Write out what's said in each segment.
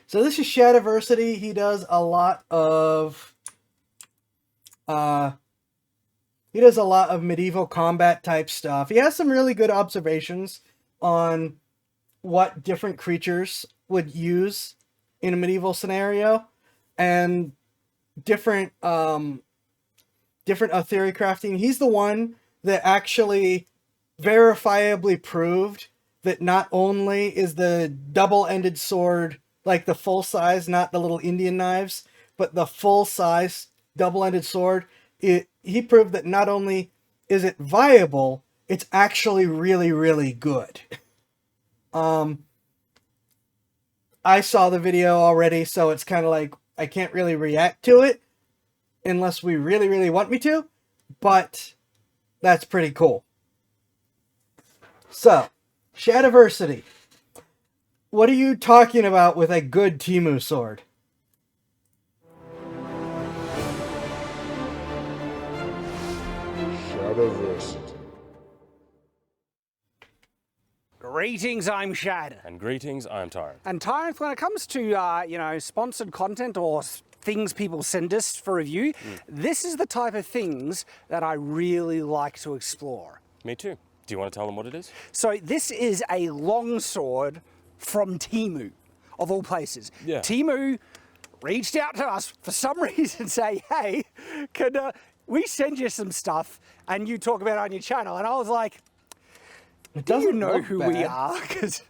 So this is Shadiversity. He does a lot of medieval combat type stuff. He has some really good observations on what different creatures would use in a medieval scenario, and different theory crafting. He's the one that actually verifiably proved that not only is the double-ended sword, like the full size, not the little Indian knives, but the full size double-ended sword, he proved that not only is it viable, it's actually really, really good. I saw the video already, so it's kind of like I can't really react to it unless we really, really want me to, but that's pretty cool. So, Shadiversity. What are you talking about with a good Temu sword? Shadiversity. Greetings, I'm Shad. And greetings, I'm Tyrant. And Tyrant, when it comes to, sponsored content or things people send us for review, this is the type of things that I really like to explore. Me too. Do you want to tell them what it is? So this is a longsword from Temu, of all places. Yeah. Temu reached out to us for some reason, say, hey, could we send you some stuff and you talk about it on your channel? And I was like, do you know who we are? Because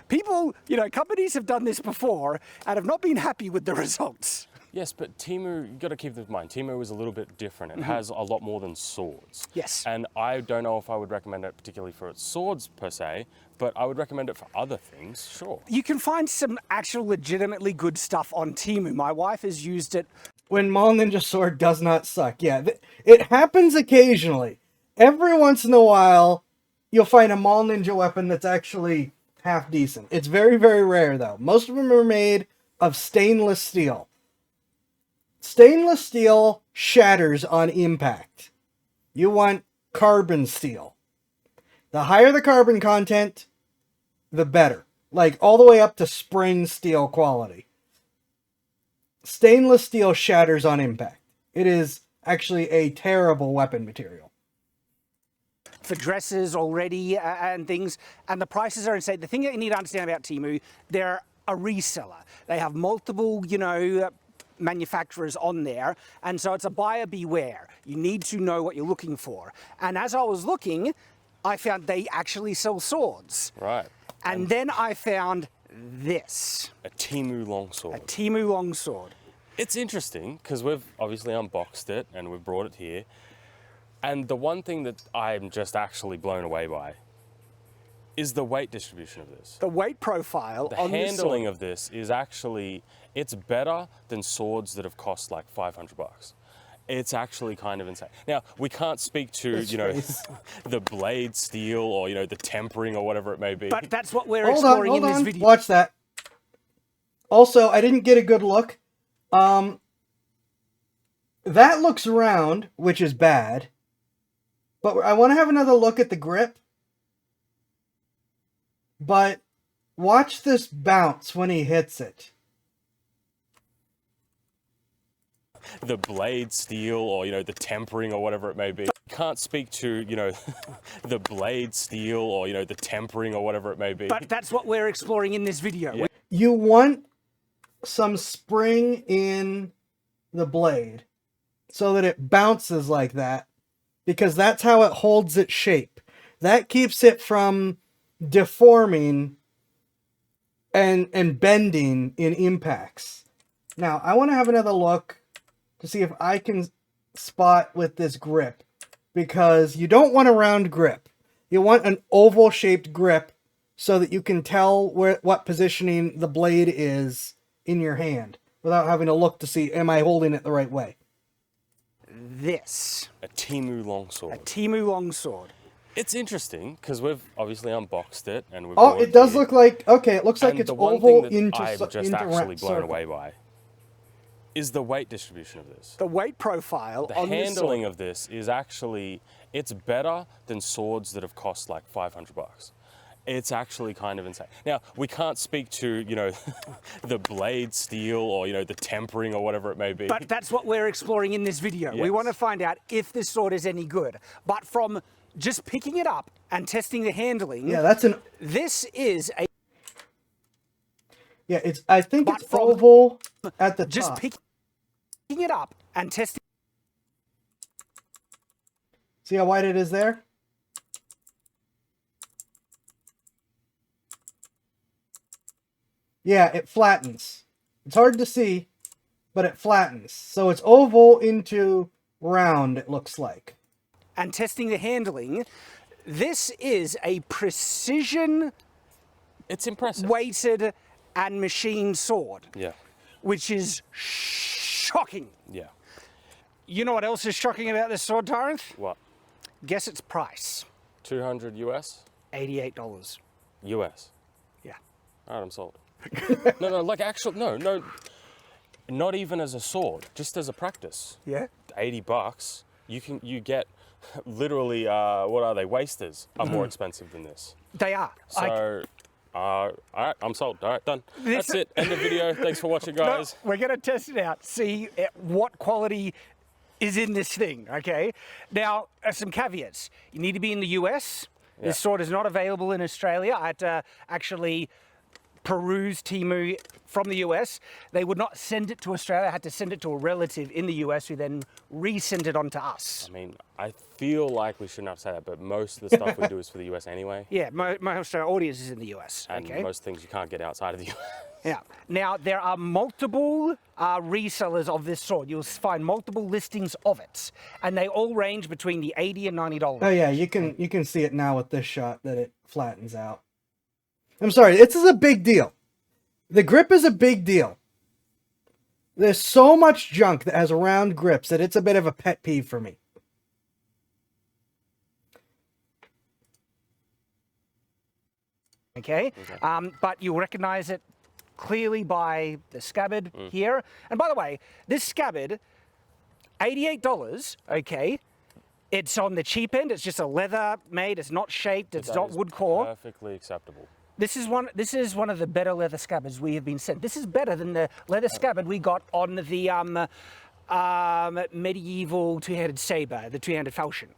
people, companies have done this before and have not been happy with the results. Yes, but Temu, you've got to keep this in mind, Temu is a little bit different. It has a lot more than swords. Yes. And I don't know if I would recommend it particularly for its swords per se, but I would recommend it for other things, sure. You can find some actual legitimately good stuff on Temu. My wife has used it. When Mall Ninja Sword does not suck. Yeah, it happens occasionally. Every once in a while, you'll find a Mall Ninja weapon that's actually half decent. It's very, very rare, though. Most of them are made of stainless steel. Stainless steel shatters on impact. You want carbon steel. The higher the carbon content, the better. Like, all the way up to spring steel quality. Stainless steel shatters on impact. It is actually a terrible weapon material. For dresses already and things, and the prices are insane. The thing that you need to understand about Temu, they're a reseller. They have multiple, manufacturers on there, and so it's a buyer beware. You need to know what you're looking for. And as I was looking, I found they actually sell swords. Right. And then I found this. A Temu longsword. A Temu longsword. It's interesting, because we've obviously unboxed it, and we've brought it here. And the one thing that I'm just actually blown away by is the weight distribution of this. The weight profile on this sword. The handling of this is actually, it's better than swords that have cost like 500 bucks. It's actually kind of insane. Now, we can't speak to, the blade steel or, the tempering or whatever it may be. But that's what we're exploring in this video. Watch that. Also, I didn't get a good look. That looks round, which is bad. But I want to have another look at the grip. But watch this bounce when he hits it. The blade steel or, the tempering or whatever it may be. Can't speak to, the blade steel or, the tempering or whatever it may be. But that's what we're exploring in this video. Yeah. You want some spring in the blade so that it bounces like that, because that's how it holds its shape. That keeps it from deforming and bending in impacts. Now, I want to have another look to see if I can spot with this grip, because you don't want a round grip. You want an oval-shaped grip so that you can tell what positioning the blade is in your hand without having to look to see, am I holding it the right way? This. A Temu longsword. A Temu longsword. It's interesting, because we've obviously unboxed it and we've it does look like, okay, it looks like it's oval into I'm just actually blown away by is the weight distribution of this. The weight profile on this sword. The handling of this is actually, it's better than swords that have cost like 500 bucks. It's actually kind of insane. Now, we can't speak to, the blade steel or, the tempering or whatever it may be. But that's what we're exploring in this video. We Yes. want to find out if this sword is any good. But from just picking it up and testing the handling, Yeah, that's an... this is a... Yeah, I think But it's from oval at the just top. picking it up and testing... See how white it is there? Yeah, it flattens. It's hard to see, but it flattens. So it's oval into round, it looks like. And testing the handling, this is a precision It's impressive. weighted and machined sword, Yeah. which is shocking. Yeah. You know what else is shocking about this sword, Tyrant? What? Guess its price. 200 US? $88. US. Yeah. All right, I'm sold. No, like no, not even as a sword, just as a practice. Yeah? $80, you get literally, what are they, wasters are more expensive than this. They are. So, all right, I'm sold. All right, done. That's it. End of video. Thanks for watching, guys. No, we're going to test it out, see what quality is in this thing, okay? Now, some caveats. You need to be in the US. Yeah. This sword is not available in Australia. I had to actually peruse Temu from the US. They would not send it to Australia. I had to send it to a relative in the US who then resent it on to us. I mean, I feel like we shouldn't have to say that, but most of the stuff we do is for the US anyway. Yeah, most of our audience is in the US, And okay? most things you can't get outside of the US. Yeah. Now, there are multiple resellers of this sword. You'll find multiple listings of it, and they all range between the $80 and $90. Oh yeah, you can see it now with this shot that it flattens out. I'm sorry, this is a big deal. The grip is a big deal. There's so much junk that has round grips that it's a bit of a pet peeve for me. Okay? But you'll recognize it clearly by the scabbard here. And by the way, this scabbard, $88, okay? It's on the cheap end. It's just a leather made. It's not shaped. It's That not is wood core. Perfectly acceptable. This is one of the better leather scabbards we have been sent. This is better than the leather scabbard we got on the medieval two-handed saber, the two-handed falchion.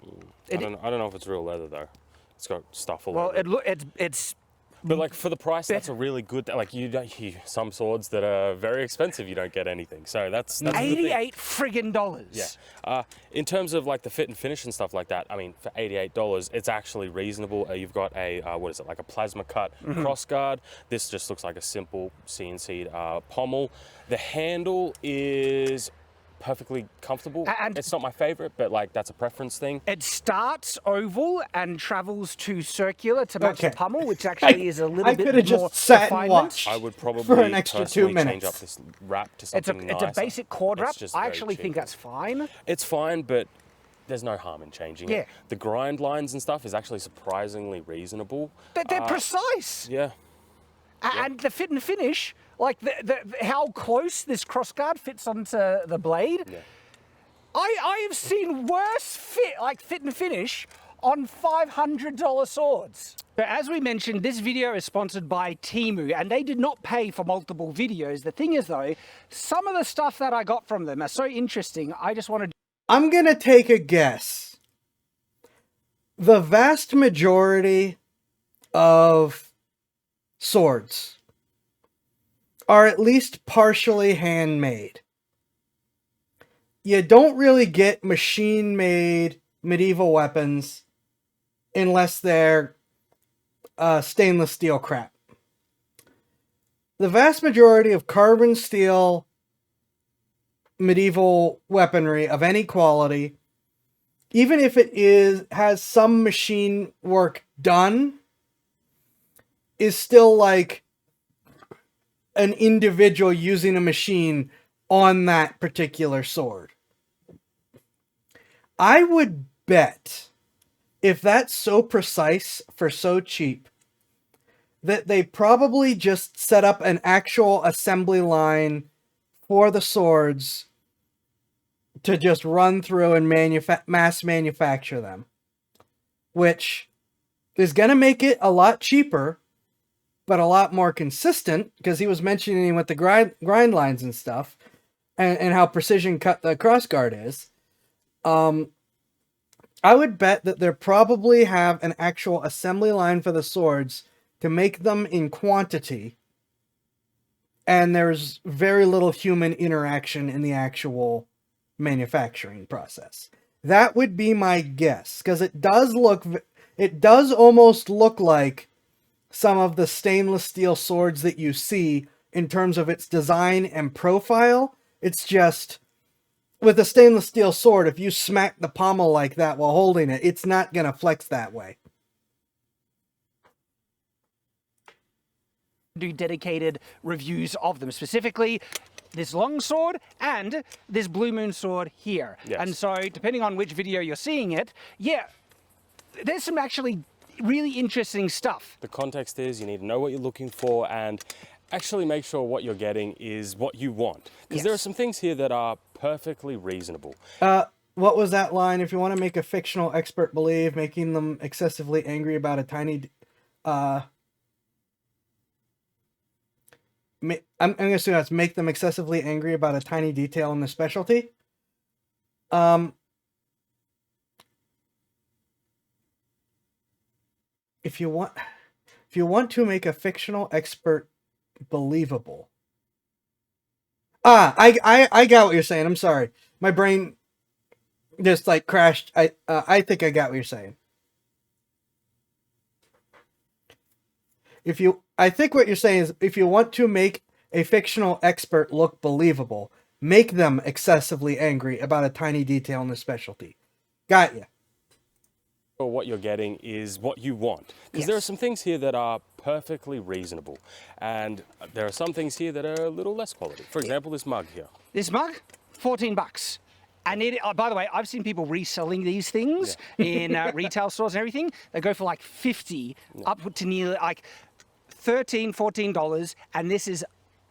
I don't know if it's real leather though. It's got stuff all Well, over it. it's But like for the price, that's a really good. Like some swords that are very expensive, you don't get anything. So that's the thing. $88 friggin' dollars. Yeah. In terms of like the fit and finish and stuff like that, I mean, for $88, it's actually reasonable. You've got a what is it, like a plasma cut cross guard. This just looks like a simple CNC'd pommel. The handle is perfectly comfortable. And it's not my favorite, but like that's a preference thing. It starts oval and travels to circular to match Okay. the pommel, which actually is a little I bit could have more just sat and refinement. watched I would probably for an extra 2 personally change minutes. up this wrap to It's something a nicer. basic cord wrap. It's just I very actually think cheap. that's fine. It's fine, but there's no harm in changing Yeah. it. The grind lines and stuff is actually surprisingly reasonable. They're precise. Yeah. And the fit and finish, like how close this crossguard fits onto the blade. Yeah. I have seen worse fit and finish on $500 swords. But as we mentioned, this video is sponsored by Temu, and they did not pay for multiple videos. The thing is though, some of the stuff that I got from them are so interesting, I just wanted... I'm gonna take a guess. The vast majority of swords are at least partially handmade. You don't really get machine-made medieval weapons unless they're stainless steel crap. The vast majority of carbon steel medieval weaponry of any quality, even if it has some machine work done, is still like an individual using a machine on that particular sword. I would bet, if that's so precise for so cheap, that they probably just set up an actual assembly line for the swords to just run through and mass manufacture them. Which, is going to make it a lot cheaper, but a lot more consistent, because he was mentioning with the grind lines and stuff, and how precision cut the crossguard is. I would bet that they probably have an actual assembly line for the swords to make them in quantity, and there's very little human interaction in the actual manufacturing process. That would be my guess, because it does almost look like some of the stainless steel swords that you see in terms of its design and profile. It's just, with a stainless steel sword, if you smack the pommel like that while holding it, it's not going to flex that way. Do dedicated reviews of them, specifically this Longsword and this Blue Moon sword here. Yes. And so depending on which video you're seeing it, yeah, there's some actually really interesting stuff. The context is you need to know what you're looking for and actually make sure what you're getting is what you want. Because there are some things here that are perfectly reasonable. What was that line? If you want to make a fictional expert believe, making them excessively angry about a tiny... I'm going to assume that's make them excessively angry about a tiny detail in the specialty. If you want to make a fictional expert believable. I got what you're saying. I'm sorry. My brain just like crashed. I think I got what you're saying. I think what you're saying is, if you want to make a fictional expert look believable, make them excessively angry about a tiny detail in the specialty. Got you. Or what you're getting is what you want. Because there are some things here that are perfectly reasonable. And there are some things here that are a little less quality. For example, this mug here. This mug, $14. And by the way, I've seen people reselling these things in retail stores and everything. They go for like 50, up to nearly like $13, $14, and this is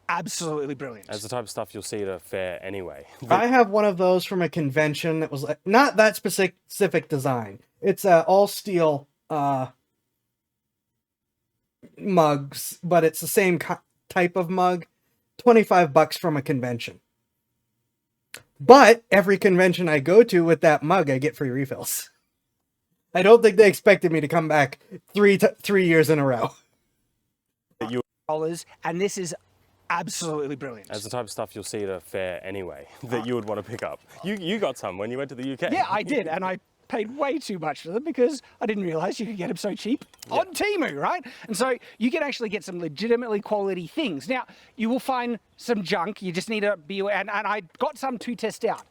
absolutely brilliant. That's the type of stuff you'll see at a fair anyway. I have one of those from a convention that was not that specific design. It's all steel mugs, but it's the same type of mug. $25 from a convention. But every convention I go to with that mug, I get free refills. I don't think they expected me to come back 3 years in a row. And this is absolutely brilliant. That's the type of stuff you'll see at a fair anyway that you would want to pick up. You got some when you went to the UK. Yeah, I did, and I paid way too much for them because I didn't realize you could get them so cheap on Temu, right? And so you can actually get some legitimately quality things. Now, you will find some junk. You just need to be aware, and I got some to test out.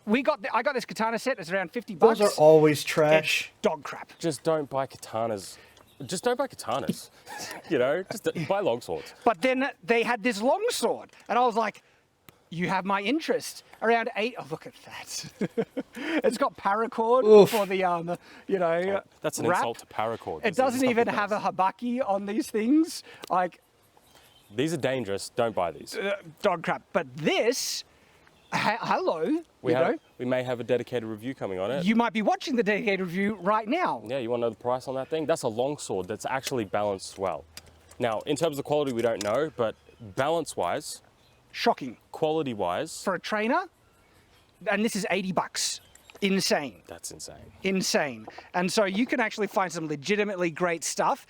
I got this katana set. It's around $50. Those are always trash. It's dog crap. Just don't buy katanas. Just don't buy katanas. You know, just buy longswords. But then they had this longsword, and I was like, you have my interest. Around 8. Oh, look at that. It's got paracord for the, you know, that's an wrap. insult to paracord. It doesn't even have a habaki on these things. Like, these are dangerous. Don't buy these. Dog crap. But this, hello. We may have a dedicated review coming on it. You might be watching the dedicated review right now. Yeah, you want to know the price on that thing? That's a longsword that's actually balanced well. Now, in terms of quality, we don't know, but balance-wise, shocking. Quality-wise, for a trainer, and this is $80. Insane. That's insane. Insane. And so you can actually find some legitimately great stuff.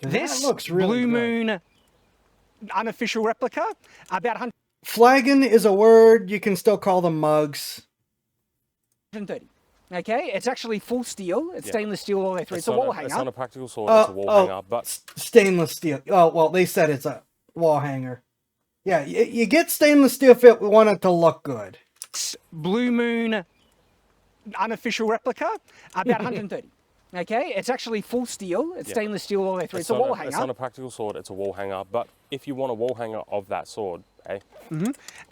And this that looks really Blue good. Moon unofficial replica, about 100. Flagon is a word. You can still call them mugs. 130. Okay, it's actually full steel. It's stainless steel all the way through. It's a wall hanger. It's not a practical sword, it's a wall hanger. But stainless steel. Oh, well, they said it's a wall hanger. Yeah, you get stainless steel if you want it to look good. Blue Moon unofficial replica, about 130. Okay, it's actually full steel. It's stainless steel all the way through. It's a wall hanger. It's not a practical sword, it's a wall hanger. But if you want a wall hanger of that sword, hey.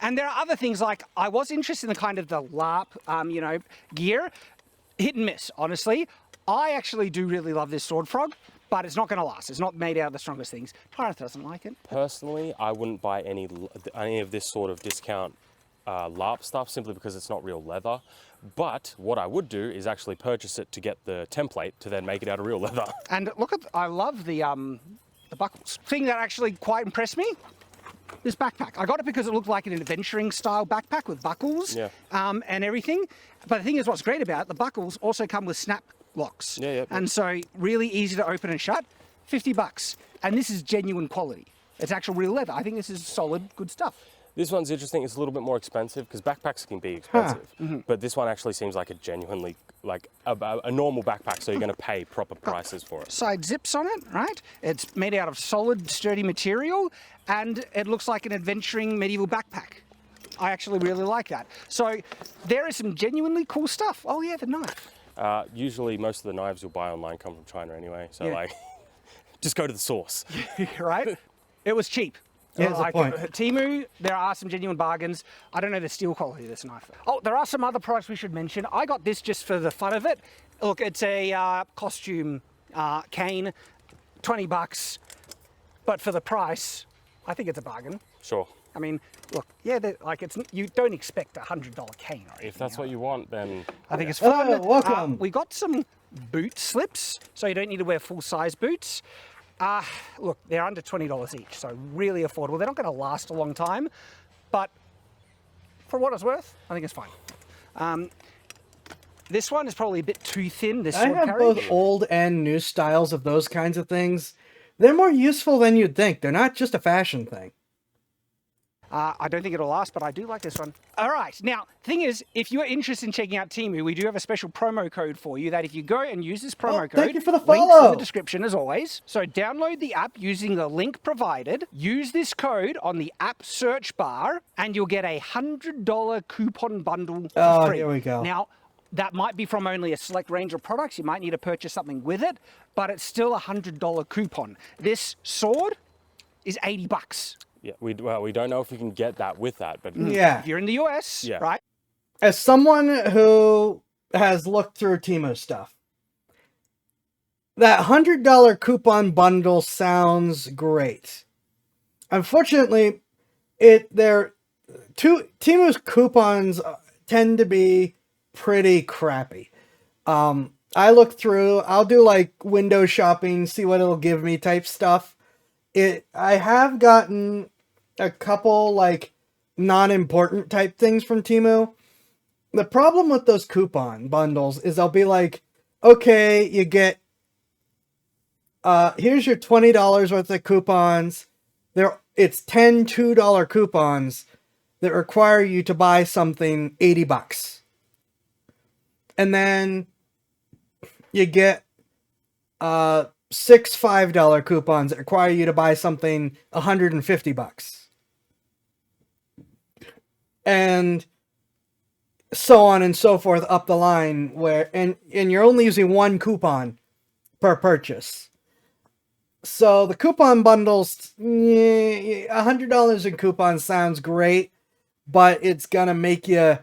And there are other things like, I was interested in the kind of the LARP, you know, gear. Hit and miss, honestly. I actually do really love this sword frog, but it's not going to last. It's not made out of the strongest things. Tyreth doesn't like it. Personally, I wouldn't buy any of this sort of discount LARP stuff simply because it's not real leather. But what I would do is actually purchase it to get the template to then make it out of real leather. And look at, I love the buckles. Thing that actually quite impressed me, this backpack. I got it because it looked like an adventuring style backpack with buckles and everything. But the thing is, what's great about it, the buckles also come with snap locks. And so really easy to open and shut. $50. And this is genuine quality. It's actual real leather. I think this is solid, good stuff. This one's interesting. It's a little bit more expensive because backpacks can be expensive. But this one actually seems like a genuinely, like a normal backpack, so you're going to pay proper prices for it. Side zips on it, right? It's made out of solid, sturdy material, and it looks like an adventuring medieval backpack. I actually really like that. So there is some genuinely cool stuff. Oh yeah, the knife. Usually most of the knives you'll buy online come from China anyway, so like, just go to the source. Right? It was cheap. Yeah, that's the point. Temu, there are some genuine bargains. I don't know the steel quality of this knife. Oh, there are some other products we should mention. I got this just for the fun of it. Look, it's a costume cane, $20, but for the price, I think it's a bargain. Sure. I mean, look, yeah, like it's, you don't expect a $100 cane. Or anything, if that's what you want, then I think it's fun. Oh, welcome. We got some boot slips, so you don't need to wear full-size boots. Look, they're under $20 each, so really affordable. They're not going to last a long time, but for what it's worth, I think it's fine. This one is probably a bit too thin. This I have both old and new styles of those kinds of things. They're more useful than you'd think. They're not just a fashion thing. I don't think it'll last, but I do like this one. All right. Now, the thing is, if you're interested in checking out Temu, we do have a special promo code for you that if you go and use this promo code, thank you for the links in follow. the description as always. So download the app using the link provided, use this code on the app search bar, and you'll get a $100 coupon bundle for free. Here we go. Now, that might be from only a select range of products. You might need to purchase something with it, but it's still a $100 coupon. This sword is $80. yeah, we don't know if we can get that with that, but Yeah. If you're in the US, right? As someone who has looked through Temu stuff, that $100 coupon bundle sounds great. Unfortunately, Temu's coupons tend to be pretty crappy. I look through, I'll do like window shopping, see what it'll give me type stuff. I have gotten a couple like non-important type things from Temu. The problem with those coupon bundles is they'll be like, okay, you get, here's your $20 worth of coupons. It's 10 $2 coupons that require you to buy something $80. And then you get 6 $5 coupons that require you to buy something $150. And so on and so forth up the line, where and you're only using one coupon per purchase. So the coupon bundles, $100 in coupons sounds great, but it's gonna make you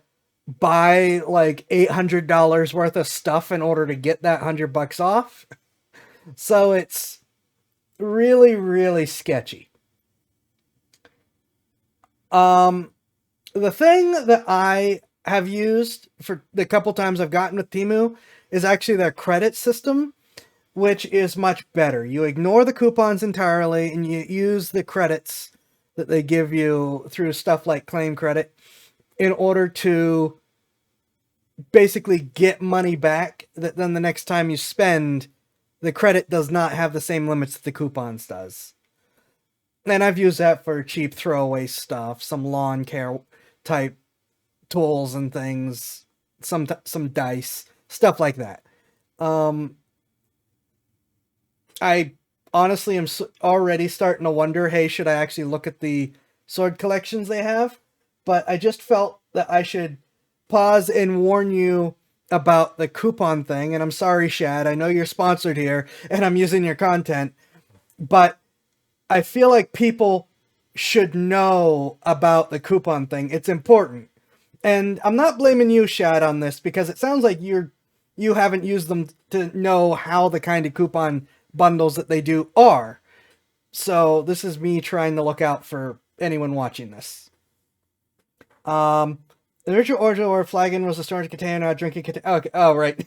buy like $800 worth of stuff in order to get that $100 off. So it's really, really sketchy. The thing that I have used for the couple times I've gotten with Temu is actually their credit system, which is much better. You ignore the coupons entirely and you use the credits that they give you through stuff like claim credit in order to basically get money back that then the next time you spend, the credit does not have the same limits that the coupons does. And I've used that for cheap throwaway stuff, some lawn care type tools and things, some dice, stuff like that. I honestly am already starting to wonder, hey, should I actually look at the sword collections they have? But I just felt that I should pause and warn you about the coupon thing. And I'm sorry, Shad, I know you're sponsored here and I'm using your content, but I feel like people should know about the coupon thing. It's important. And I'm not blaming you, Shad, on this because it sounds like you haven't used them to know how the kind of coupon bundles that they do are. So this is me trying to look out for anyone watching this. The ritual order where flagon was a storage container, not drinking container. Okay. Oh, right.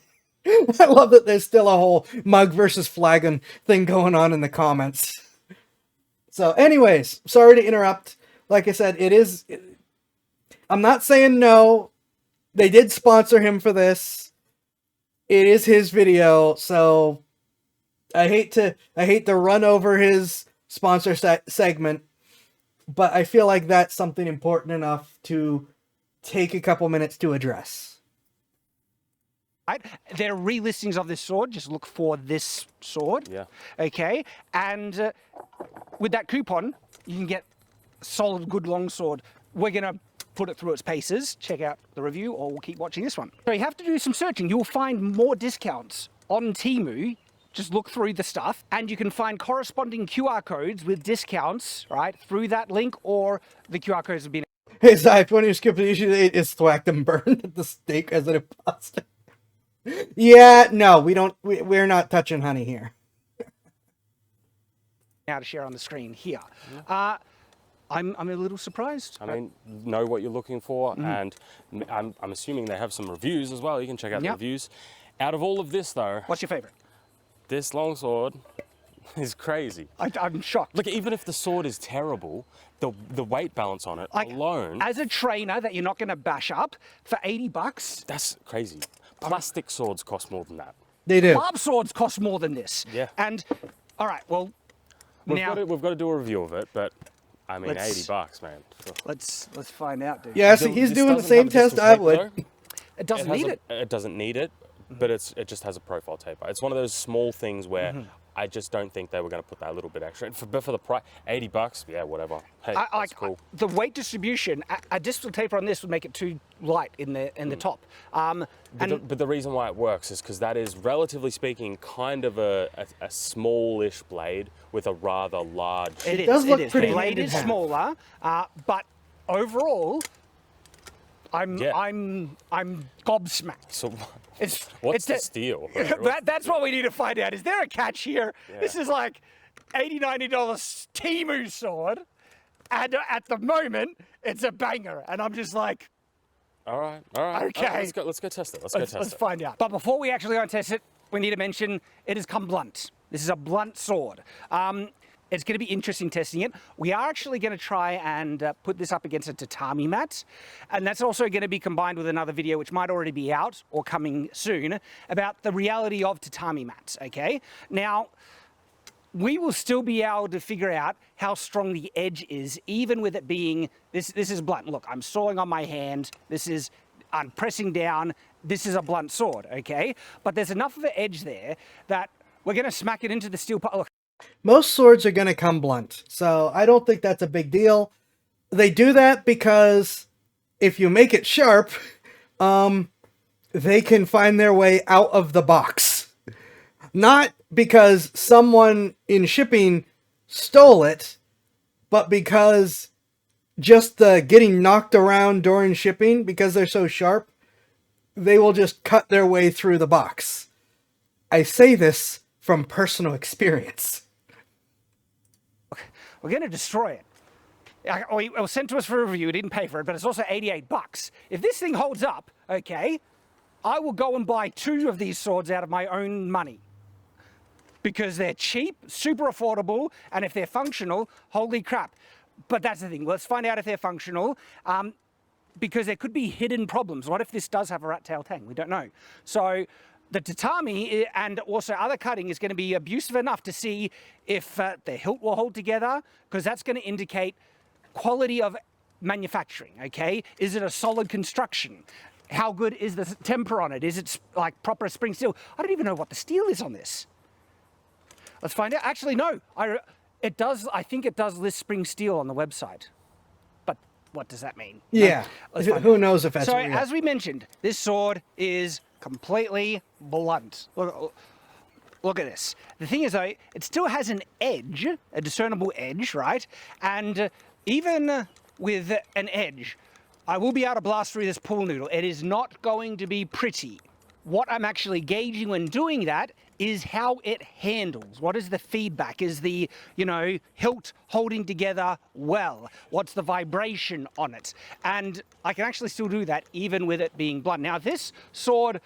I love that there's still a whole mug versus flagon thing going on in the comments. So anyways, sorry to interrupt. Like I said, I'm not saying no. They did sponsor him for this. It is his video, so I hate to run over his sponsor segment, but I feel like that's something important enough to take a couple minutes to address. Right? There are relistings of this sword. Just look for this sword. Yeah. Okay. And with that coupon, you can get a solid, good longsword. We're going to put it through its paces. Check out the review, or we'll keep watching this one. So you have to do some searching. You'll find more discounts on Temu. Just look through the stuff, and you can find corresponding QR codes with discounts, right, through that link, or the QR codes have been. Hey, Xaifax, when you skip it, usually it's thwacked and burned at the stake as an imposter. Yeah, no, we're not touching honey here. Now to share on the screen here. I'm a little surprised. I mean, know what you're looking for, and I'm assuming they have some reviews as well. You can check out the reviews. Out of all of this, though, What's your favorite? this longsword is crazy. I'm shocked. Look, even if the sword is terrible, the weight balance on it alone, As a trainer that you're not going to bash up for $80, that's crazy. Plastic swords cost more than that. They do. barb swords cost more than this. Yeah. And all right, well, We've got to do a review of it, but I mean, $80, man. let's find out, dude. Yeah, so he's This doing the doesn't same have a distal test I tape, would. though. It doesn't need it. It doesn't need it, but it just has a profile taper. It's one of those small things where I just don't think they were going to put that little bit extra in. But for the price, $80, yeah, whatever. Hey, that's cool. The weight distribution, a distal taper on this would make it too light in the top. But the reason why it works is because that is, relatively speaking, kind of a smallish blade with a rather large. It does look pretty The blade is smaller, but overall, I'm gobsmacked. So What's the steal? That's what we need to find out. Is there a catch here? Yeah. This is like $80, $90 Temu sword, and at the moment, it's a banger. And I'm just like, All right. Okay. Let's go test it. let's find out. But before we actually go and test it, we need to mention it has come blunt. This is a blunt sword. It's going to be interesting testing it. We are actually going to try and put this up against a tatami mat. And that's also going to be combined with another video, which might already be out or coming soon, about the reality of tatami mats, okay? Now, we will still be able to figure out how strong the edge is, even with it being, this is blunt. Look, I'm sawing on my hand. I'm pressing down. This is a blunt sword, okay? But there's enough of an edge there that we're going to smack it into the steel part. Look. Most swords are going to come blunt, so I don't think that's a big deal. They do that because if you make it sharp, they can find their way out of the box. Not because someone in shipping stole it, but because just the getting knocked around during shipping, because they're so sharp, they will just cut their way through the box. I say this from personal experience. We're going to destroy it. It was sent to us for a review. We didn't pay for it, but it's also $88. If this thing holds up, okay, I will go and buy 2 of these swords out of my own money. Because they're cheap, super affordable, and if they're functional, holy crap. But that's the thing. Let's find out if they're functional, because there could be hidden problems. What if this does have a rat tail tang? We don't know. So the tatami and also other cutting is going to be abusive enough to see if the hilt will hold together, because that's going to indicate quality of manufacturing, okay? Is it a solid construction? How good is the temper on it? Is it like proper spring steel? I don't even know what the steel is on this. Let's find out. Actually, no. I think it does list spring steel on the website. But what does that mean? Yeah. Who knows if that's so, real. as we mentioned, this sword is completely blunt. Look at this. The thing is, though, it still has an edge, a discernible edge, right? And even with an edge, I will be able to blast through this pool noodle. It is not going to be pretty. What I'm actually gauging when doing that is how it handles. What is the feedback? Is the, hilt holding together well? What's the vibration on it? And I can actually still do that even with it being blunt. Now this sword,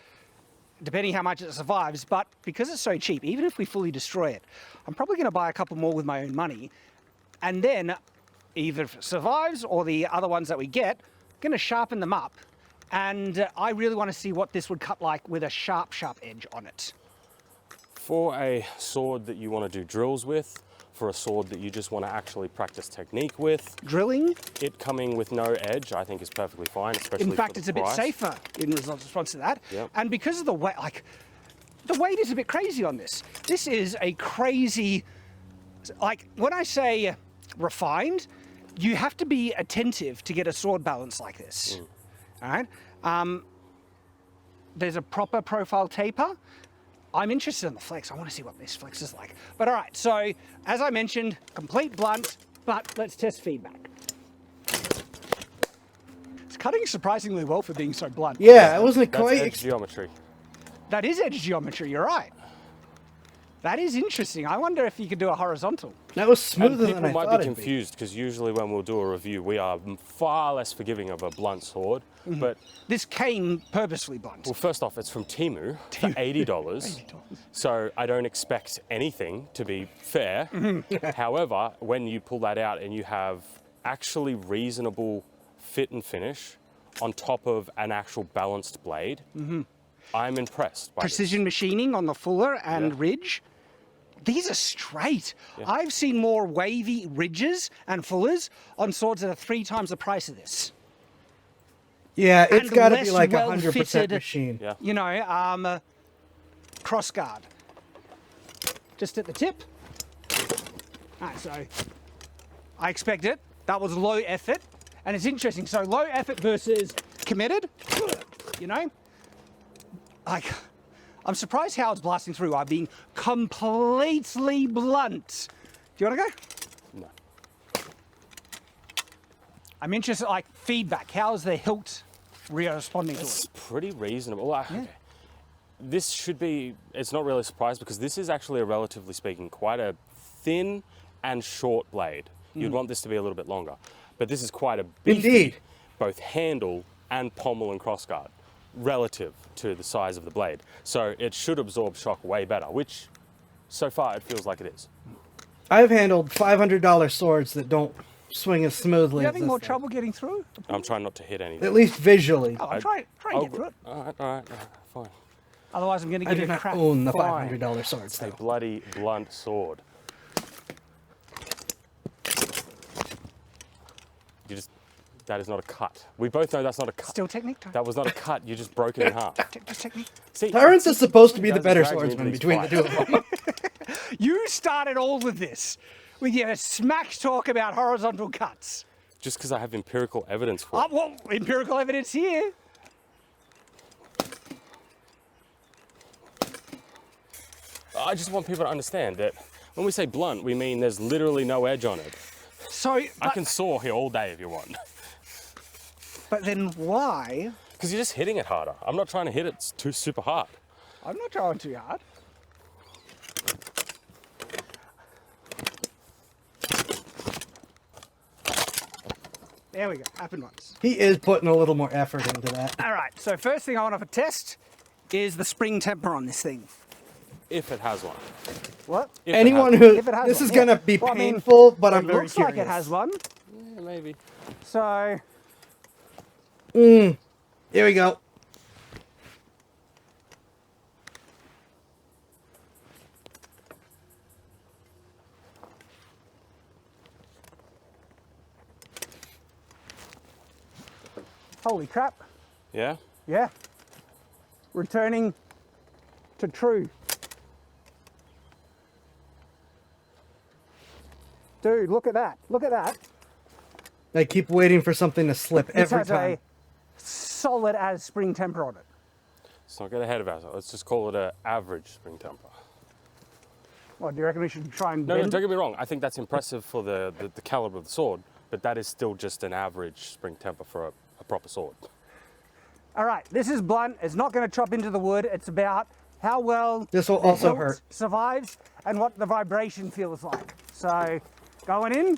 depending how much it survives, but because it's so cheap, even if we fully destroy it, I'm probably going to buy a couple more with my own money, and then either if it survives or the other ones that we get, going to sharpen them up. And I really want to see what this would cut like with a sharp edge on it. For a sword that you want to do drills with, for a sword that you just want to actually practice technique with, Drilling? it coming with no edge, I think is perfectly fine, especially In fact, for it's the a bit price. safer in response to that. Yep. And because of the weight, the weight is a bit crazy on this. This is a crazy, when I say refined, you have to be attentive to get a sword balance like this. All right? There's a proper profile taper. I'm interested in the flex. I want to see what this flex is like. But all right, so as I mentioned, complete blunt, but let's test feedback. It's cutting surprisingly well for being so blunt. Yeah, I wasn't That's quite. edge geometry. That is edge geometry, you're right. That is interesting. I wonder if you could do a horizontal. That was And smoother people than I might thought be it'd be. confused because usually when we'll do a review, we are far less forgiving of a blunt sword. But This came purposely blunt. well, first off, it's from Temu for $80. So I don't expect anything, to be fair. However, when you pull that out and you have actually reasonable fit and finish on top of an actual balanced blade, I'm impressed by Precision machining on the fuller and Yeah. ridge. These are straight. I've seen more wavy ridges and fullers on swords that are 3 times the price of this. Yeah, it's And got to be less like well 100% fitted. machine. Yeah. Cross guard. Just at the tip. All right, so I expect it. That was low effort. And it's interesting. So low effort versus committed, I'm surprised how it's blasting through. I'm being completely blunt. Do you want to go? No. I'm interested, feedback. How's the hilt responding to It's it? pretty reasonable. Okay. This should be, it's not really a surprise because this is actually relatively speaking quite a thin and short blade. You'd want this to be a little bit longer. But this is quite a beefy, Indeed. both handle and pommel and crossguard relative to the size of the blade. So it should absorb shock way better, which so far it feels like it is. I've handled $500 swords that don't swing as smoothly You as having this more thing. trouble getting through? I'm trying not to hit anything. At least visually. Oh, I'm trying to get through it. All right, fine. Otherwise, I'm going to I give do you a not crap own the fine. $500 swords, A though. bloody blunt sword. That is not a cut. We both know that's not a cut. Still technique time. That was not a cut. You just broke it in half. Just technique. See, Tyrants is supposed to be the Guys, better dragged me into swordsman these between the two of them. You started all of this with your smack talk about horizontal cuts. just because I have empirical evidence for it. Well, empirical evidence here. I just want people to understand that when we say blunt, we mean there's literally no edge on it. So, I but, can saw here all day if you want. but then why? Because you're just hitting it harder. I'm not trying to hit it too super hard. I'm not trying too hard. There we go, happened once. He is putting a little more effort into that. All right, so first thing I want to test is the spring temper on this thing. If it has one. What? If it Anyone has who If it has this one, is yeah. gonna be Well, I mean, painful, but I'm It very looks curious. like it has one. one. Yeah, maybe. So, Here we go. holy crap. Yeah? Yeah. Returning to true. Dude, look at that. Look at that. I keep waiting for something to slip This every has time. a solid as spring temper on it. Let's not get ahead of ourselves. Let's just call it an average spring temper. Well, do you reckon we should try and No, bend? don't get me wrong. I think that's impressive for the caliber of the sword, but that is still just an average spring temper for a proper sword. All right, this is blunt. It's not going to chop into the wood. It's about how well This will the also hilt hurt. survives and what the vibration feels like. So going in.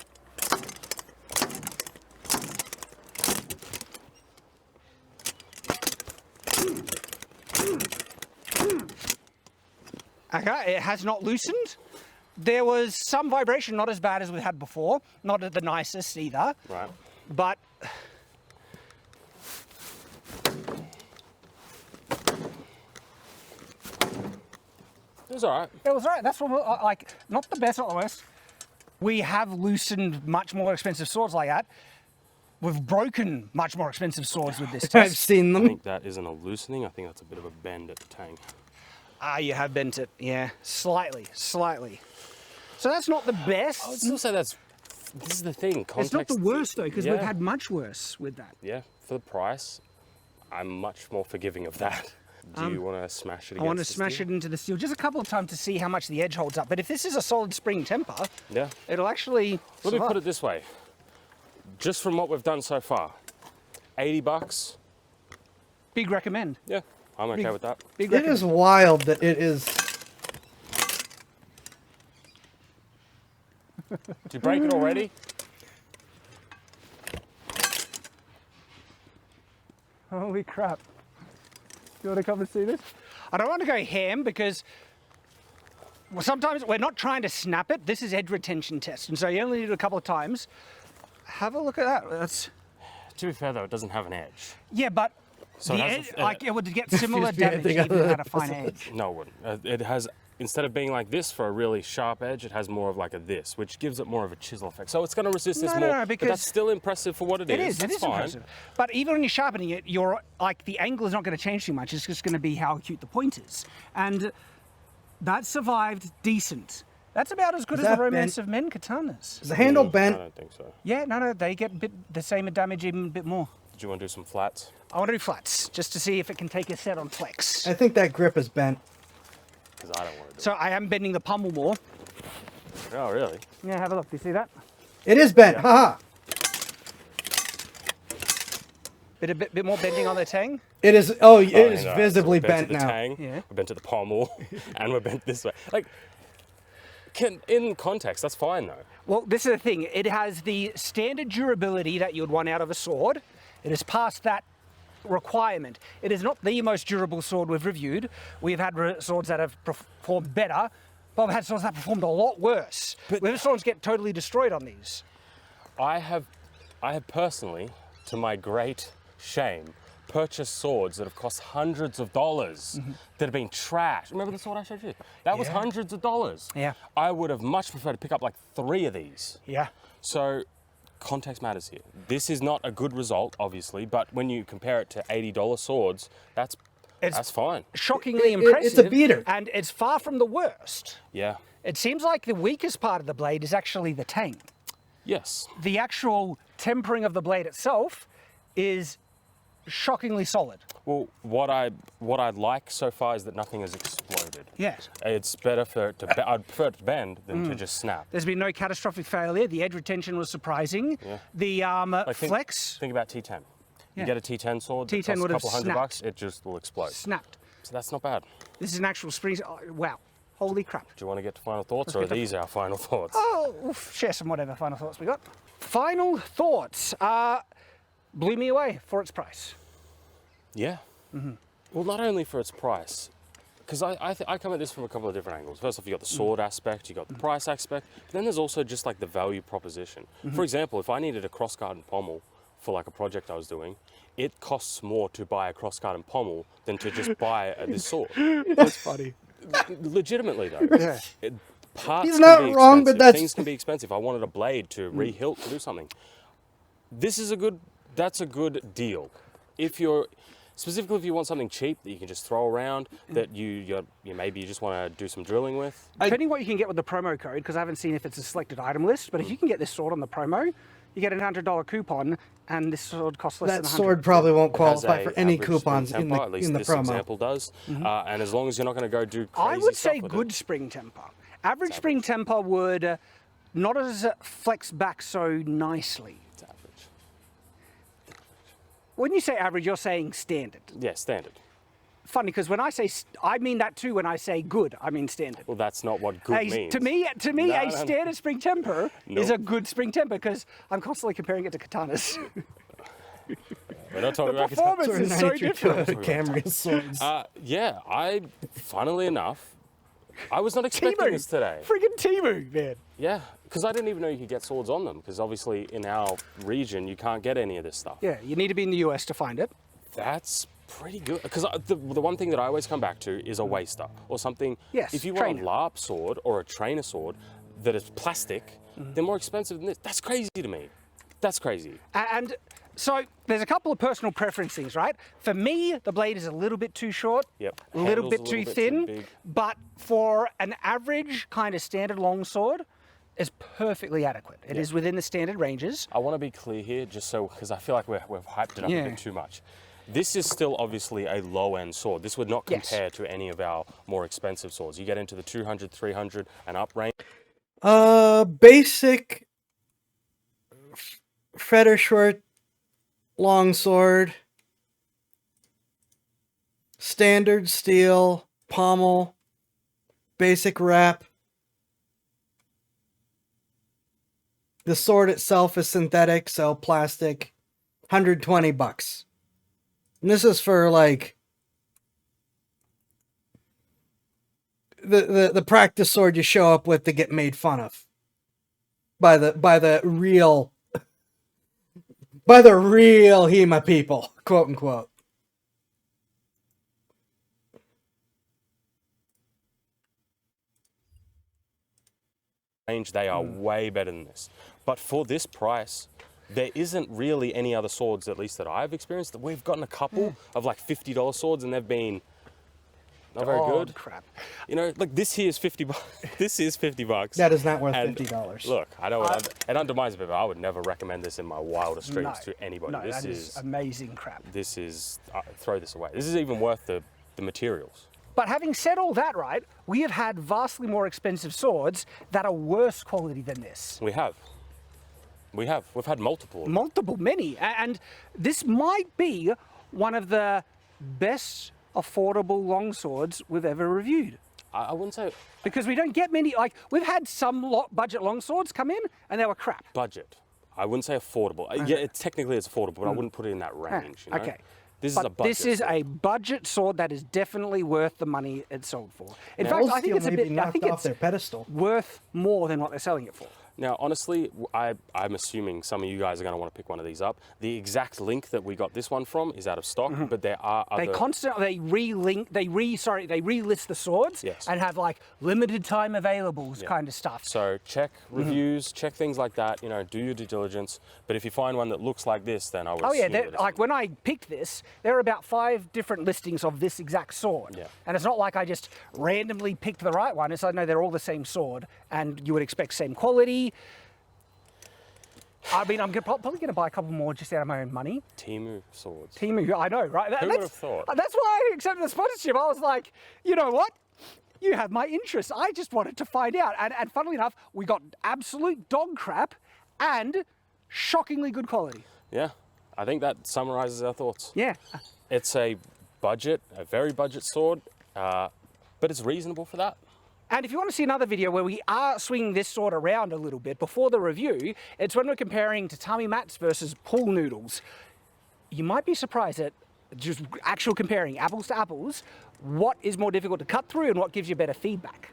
Okay, it has not loosened. There was some vibration, not as bad as we had before, not at the nicest either. Right. But It was all right. it was right. That's what we're, like, not the best, not the worst. We have loosened much more expensive swords like that. We've broken much more expensive swords with this I've test. seen I them. think that isn't a loosening. I think that's a bit of a bend at the tang. Ah, you have bent it, yeah, slightly. So that's not the best. I would still say this is the thing. It's not the worst though, because we've Yeah. had much worse with that. Yeah, for the price, I'm much more forgiving of that. Do you want to smash it against I want to the smash steel? it into the steel just a couple of times to see how much the edge holds up. But if this is a solid spring temper, Yeah. it'll actually Let me survive. put it this way. Just from what we've done so far, $80. Big recommend. Yeah, I'm okay with that. Big It recommend. is wild that it is. Did you break it already? Holy crap. You want to come and see this? I don't want to go ham because well, sometimes we're not trying to snap it. This is edge retention test. And so you only need it a couple of times. Have a look at that. That's To be fair though, it doesn't have an edge. yeah, but So the it has edge, a- like it would get similar Excuse me, I damage think even if I- it had a fine edge. No, it wouldn't. It has, instead of being like this for a really sharp edge, it has more of like a this, which gives it more of a chisel effect. So it's going to resist this No, more, no, but because that's still impressive for what it is. It That's is fine. impressive. But even when you're sharpening it, you're like the angle is not going to change too much. It's just going to be how acute the point is. And that survived decent. That's about as good Is as the that Romance bent? of Men katanas. Is the handle I bent? don't think so. Yeah, no, they get the same damage, even a bit more. Did you want to do some flats? I want to do flats, just to see if it can take a set on flex. I think that grip is bent. Because I don't want to do So I am bending the pommel more. it. Oh, really? Yeah, have a look. Do you see that? It is bent. Haha. A bit more bending on the tang. It is. Oh, it Oh, is hang on. visibly So we're bent to the now. Tang, Yeah. We're bent to the pommel, and we're bent this way. Like, in context, that's fine though. Well, this is the thing. It has the standard durability that you would want out of a sword. It has passed that requirement. It is not the most durable sword we've reviewed. We've had swords that have performed better, but we've had swords that performed a lot worse. We've had swords get totally destroyed on these. I have personally, to my great shame, purchased swords that have cost hundreds of dollars that have been trashed. Remember the sword I showed you? That was Yeah. hundreds of dollars. Yeah. I would have much preferred to pick up like 3 of these. Yeah. So context matters here. This is not a good result, obviously, but when you compare it to $80 swords, that's fine. Shockingly It's impressive. a beater. And it's far from the worst. Yeah. It seems like the weakest part of the blade is actually the tang. Yes. The actual tempering of the blade itself is shockingly solid. Well, what I'd like so far is that nothing has exploded. Yes. It's better for it to. I'd prefer it to bend than to just snap. There's been no catastrophic failure. The edge retention was surprising. Yeah. The Like, flex Think about T10. Yeah. You get a T10 sword. that T10 costs would a have couple hundred snapped. bucks. It just will explode. snapped. So that's not bad. This is an actual spring. Oh, wow. Holy crap. Do you want to get to final thoughts, or are get to- these our final thoughts? Oh, oof, share some whatever final thoughts we got. Final thoughts. Blew me away for its price. Yeah. Well, not only for its price, because I come at this from a couple of different angles. First off, you got the sword aspect, you got the price aspect, but then there's also just like the value proposition. For example, if I needed a crossguard and pommel for like a project I was doing, it costs more to buy a crossguard and pommel than to just buy this sword. That's funny. Legitimately though. Yeah. Parts He's can not be wrong, but expensive, that's- things can be expensive. I wanted a blade to re-hilt to do something. That's a good deal. If you're specifically if you want something cheap that you can just throw around, that you maybe you just want to do some drilling with. Depending what you can get with the promo code, because I haven't seen if it's a selected item list, but if you can get this sword on the promo, you get a $100 coupon, and this sword costs less That than $100. sword probably won't It has qualify a for any average coupons spring in temper, the at least in the this promo. example does. And as long as you're not going to go do crazy I would stuff say with good it. spring temper. Average spring temper would not as flex back so nicely. It's average. When you say average, you're saying standard. Yeah, standard. funny because when I say, I mean that too when I say good, I mean standard. Well, that's not what good means. To me, No, a no. standard spring temper is Nope. a good spring temper because I'm constantly comparing it to katanas. We're not talking about performance Sort of is so 93 different. Camry swords. yeah, funnily enough, I was not expecting this today. Friggin' Temu, man. Yeah, because I didn't even know you could get swords on them, because obviously in our region you can't get any of this stuff. Yeah, you need to be in the US to find it. That's pretty good, because the one thing that I always come back to is a waster, or something. Yes, if you want trainer. a LARP sword or a trainer sword that is plastic, they're more expensive than this. That's crazy to me. That's crazy. And so there's a couple of personal preference things, right? For me, the blade is a little bit too short, Yep. a little Handle's bit a too little bit thin, too big. but for an average kind of standard longsword, is perfectly adequate. It is within the standard ranges. I want to be clear here, just so, because I feel like we've hyped it up a Yeah. bit too much. This is still obviously a low-end sword. This would not Yes. compare to any of our more expensive swords. You get into the 200, 300 and up range. Basic Federshort longsword, standard steel, pommel, basic wrap. The sword itself is synthetic, so plastic, $120. And this is for like the practice sword you show up with to get made fun of by the real HEMA people, quote unquote. They are way better than this. But for this price, there isn't really any other swords, at least that I've experienced. We've gotten a couple of like $50 swords, and they've been not very Oh, good. crap. You know, like this here is $50. This is $50. That is not worth And $50. Look, I know it undermines it, but I would never recommend this in my wildest dreams No, to anybody. no, this that is amazing crap. This is throw this away. This is even worth the materials. But having said all that, right, we have had vastly more expensive swords that are worse quality than this. We have. We've had multiple. Many. And this might be one of the best affordable longswords we've ever reviewed. I wouldn't say Because we don't get many, like, we've had some budget longswords come in and they were crap. budget. I wouldn't say affordable. Yeah, it technically is affordable, but I wouldn't put it in that range. You know? Okay. This But is a budget. this is sword. a budget sword that is definitely worth the money it's sold for. In Now, fact, old I think steel it's a may be bit, I knocked think off it's their pedestal. worth more than what they're selling it for. Now, honestly, I'm assuming some of you guys are going to want to pick one of these up. The exact link that we got this one from is out of stock, but there are other... They constantly relist the swords Yes. and have like limited time availables kind of stuff. So check reviews, check things like that, you know, do your due diligence. But if you find one that looks like this, then I would Oh yeah, assume that it's like when I picked this, there were about 5 different listings of this exact sword. Yeah. And it's not like I just randomly picked the right one. It's I know they're all the same sword and you would expect same quality. I mean, I'm probably going to buy a couple more just out of my own money. Temu swords. Temu, I know, right? Who would have thought? That's why I accepted the sponsorship. I was like, you know what? You have my interest. I just wanted to find out. And funnily enough, we got absolute dog crap and shockingly good quality. Yeah, I think that summarizes our thoughts. Yeah. It's a very budget sword, but it's reasonable for that. And if you want to see another video where we are swinging this sword around a little bit before the review, it's when we're comparing tatami mats versus pool noodles. You might be surprised at just actual comparing apples to apples, what is more difficult to cut through and what gives you better feedback.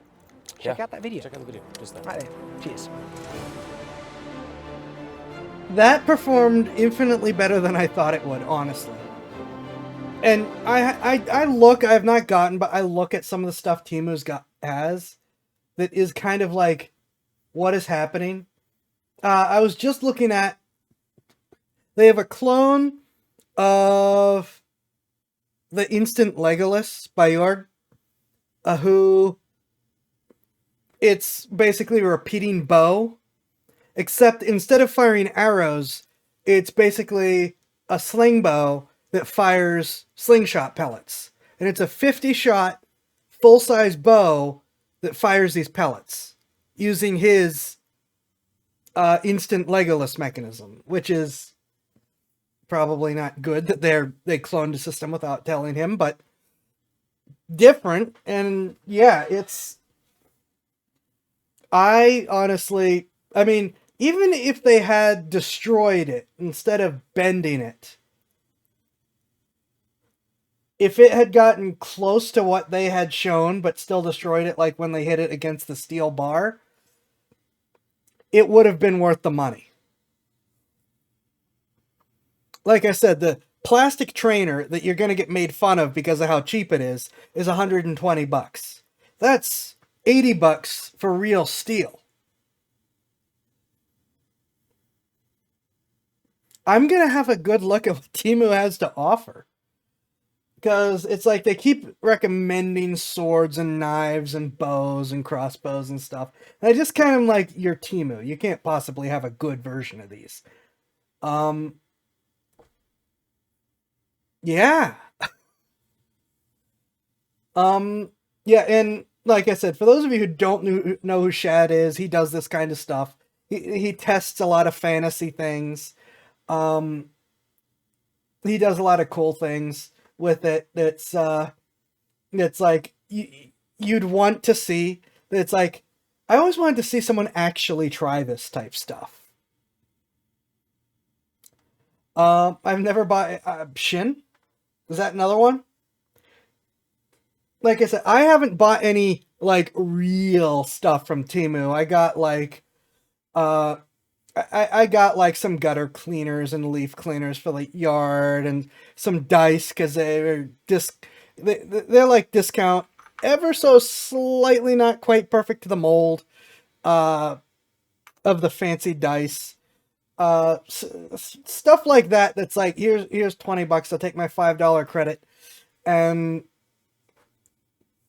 Check out that video. Check out the video, just there. Right there. Cheers. That performed infinitely better than I thought it would, honestly. And I look, I have not gotten, but I look at some of the stuff Temu's has that is kind of like, what is happening? I was just looking at, they have a clone of the Instant Legolas by Yorg, who it's basically a repeating bow, except instead of firing arrows, it's basically a sling bow that fires slingshot pellets. And it's a 50-shot, full-size bow that fires these pellets using his instant Legolas mechanism, which is probably not good that they cloned a system without telling him, but different, and yeah, I honestly, I mean, even if they had destroyed it instead of bending it, if it had gotten close to what they had shown but still destroyed it, like when they hit it against the steel bar, it would have been worth the money. Like I said, the plastic trainer that you're going to get made fun of because of how cheap it is $120. That's $80 for real steel. I'm going to have a good look at what Temu has to offer. Because it's like they keep recommending swords and knives and bows and crossbows and stuff. And I just kind of like, you're Temu. You can't possibly have a good version of these. Yeah. Yeah, and like I said, for those of you who don't know who Shad is, he does this kind of stuff. He tests a lot of fantasy things. He does a lot of cool things with it. That's like you'd want to see. It's like I always wanted to see someone actually try this type stuff. I've never bought Shin. Is that another one? Like I said, I haven't bought any like real stuff from Temu. I got like I got like some gutter cleaners and leaf cleaners for the yard and some dice because they're they're like discount ever so slightly not quite perfect to the mold of the fancy dice. Stuff like that that's like here's $20, I'll take my $5 credit, and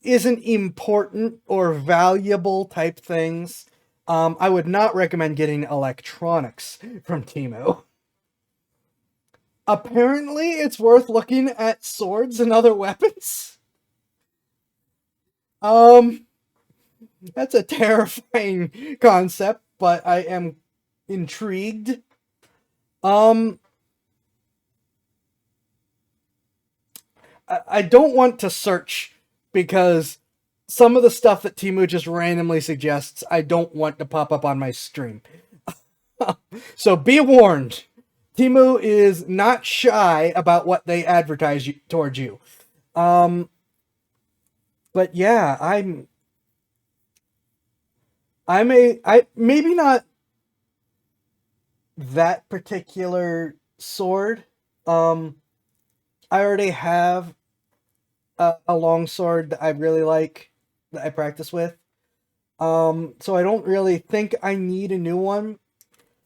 isn't important or valuable type things. I would not recommend getting electronics from Temu. Apparently, it's worth looking at swords and other weapons. That's a terrifying concept, but I am intrigued. I don't want to search because some of the stuff that Temu just randomly suggests, I don't want to pop up on my stream. So be warned. Temu is not shy about what they advertise towards you. But yeah, I maybe not that particular sword. I already have a longsword that I really like that I practice with. So I don't really think I need a new one.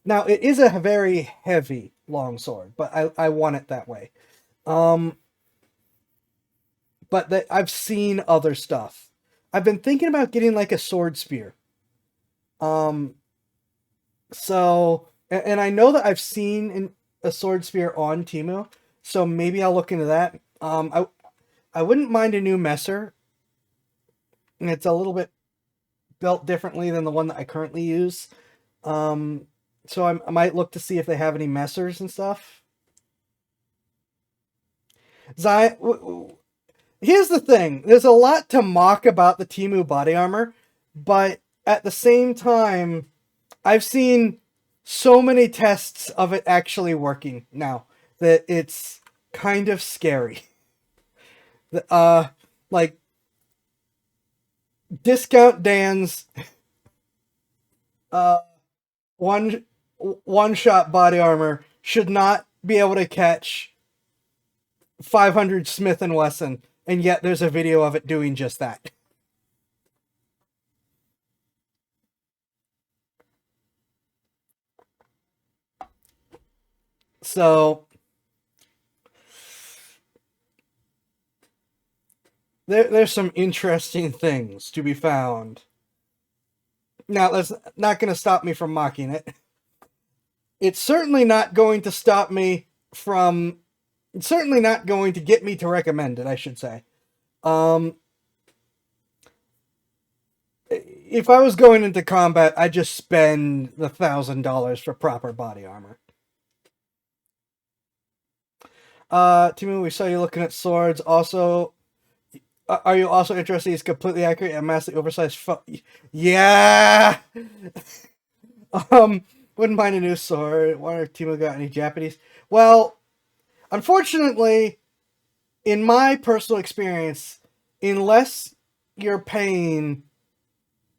Now it is a very heavy longsword, but I want it that way. But I've seen other stuff. I've been thinking about getting like a sword spear. So and I know that I've seen a sword spear on Temu, so maybe I'll look into that. I wouldn't mind a new messer. And it's a little bit built differently than the one that I currently use. So I might look to see if they have any messers and stuff. Here's the thing. There's a lot to mock about the Temu body armor, but at the same time, I've seen so many tests of it actually working now that it's kind of scary. Like Discount Dan's one shot body armor should not be able to catch 500 Smith & Wesson, and yet there's a video of it doing just that. So there's some interesting things to be found. Now, that's not going to stop me from mocking it. It's certainly not going to stop me from... It's certainly not going to get me to recommend it, I should say. If I was going into combat, I'd just spend the $1,000 for proper body armor. Temu, we saw you looking at swords. Also, Are you also interested? He's completely accurate and massively oversized. Yeah. Wouldn't mind a new sword. Wonder if Temu got any Japanese. Well, unfortunately, in my personal experience, unless you're paying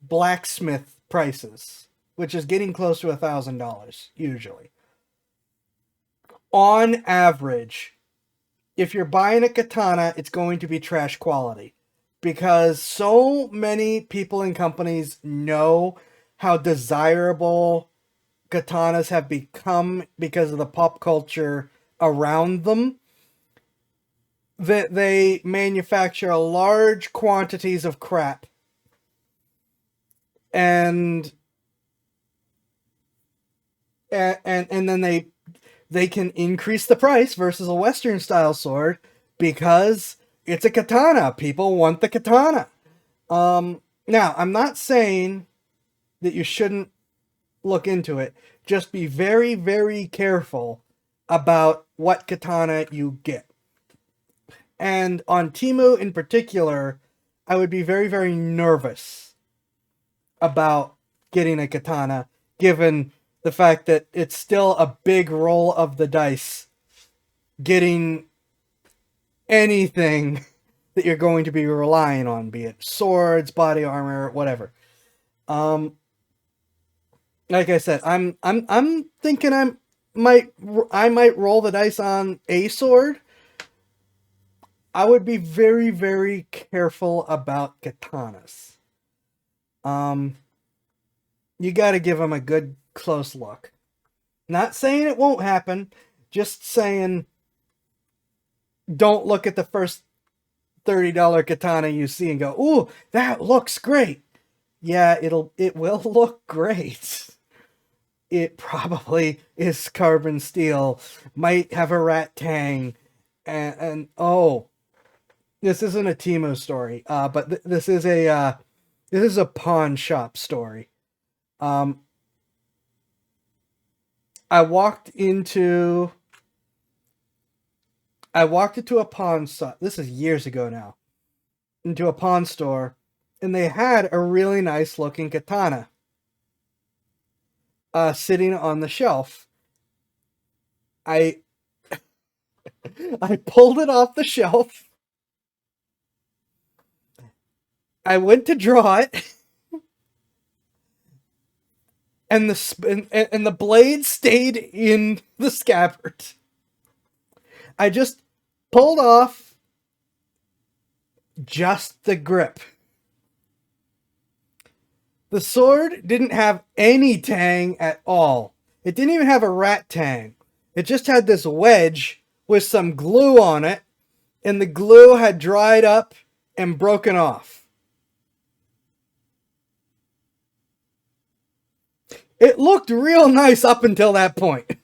blacksmith prices, which is getting close to $1,000 usually, on average, if you're buying a katana, it's going to be trash quality because so many people and companies know how desirable katanas have become because of the pop culture around them, that they manufacture large quantities of crap and then they can increase the price versus a Western style sword because it's a katana. People want the katana. Now, I'm not saying that you shouldn't look into it. Just be very, very careful about what katana you get. And on Temu in particular, I would be very, very nervous about getting a katana, given the fact that it's still a big roll of the dice getting anything that you're going to be relying on, be it swords, body armor, whatever. Like I said, I'm thinking I might roll the dice on a sword. I would be very, very careful about katanas. You got to give them a good close look. Not saying it won't happen, just saying don't look at the first $30 katana you see and go, "Ooh, that looks great." Yeah, it will look great. It probably is carbon steel, might have a rat tang, and oh, this isn't a Temu story, but this is a pawn shop story. I walked into a pawn shop. This is years ago now. Into a pawn store, and they had a really nice looking katana sitting on the shelf. I pulled it off the shelf. I went to draw it, and the blade stayed in the scabbard. I just pulled off just the grip. The sword didn't have any tang at all. It didn't even have a rat tang. It just had this wedge with some glue on it, and the glue had dried up and broken off. It looked real nice up until that point.